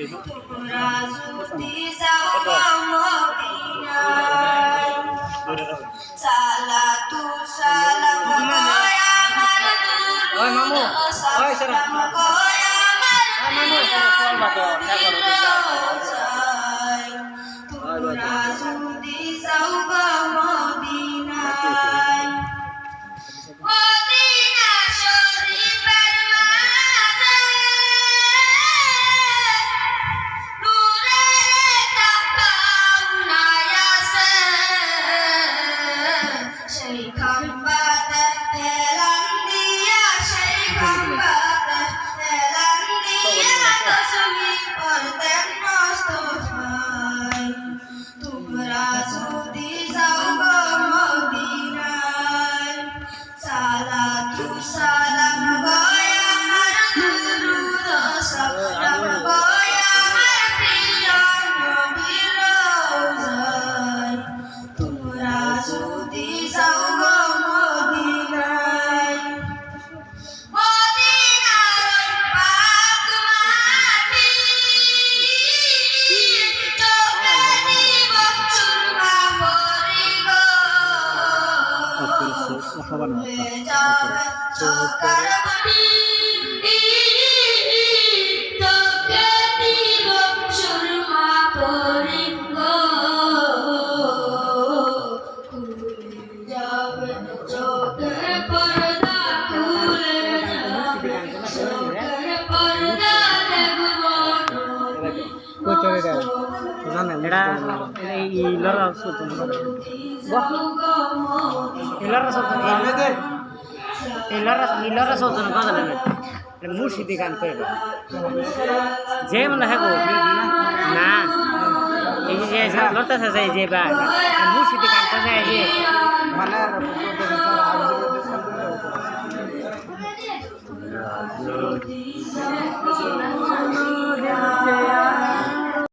তোমরা যদি যাও মদিনায় সালাতু সালাম গয় আমার দুরূদ সালাম গয় তোমরা যদি যাও মদিনায় মদিনা শরীফের মাঝে নূরের একটা পাওনায় আছে সেই খাম্বাতে হেলান দিয়া সেই খাম্বাতে হেলান দিয়া তসবিহ পড়তেন মুস্তাফায় তোমরা যদি যাও মদিনায় সালাতু সালাম গয় আমার দুরূদ সালাম গয় আমার প্রিয় নবীর রওজায় তোমরা যদি যাও মদিনায় মদিনার পাক মাটি চোখে দিব সুরমা পরিগ ভুলে যাবে চোখের বালি চোখে দিব সুরমা পরিগ খুলে যাবে চোখের পর্দা খুলে যাবে চোখের পর্দা দেখব মুর্শিদি গান করে যে মনে হ্যাঁ না এই যে লড়তেছে যে মুর্শিদি গান করে যে মানে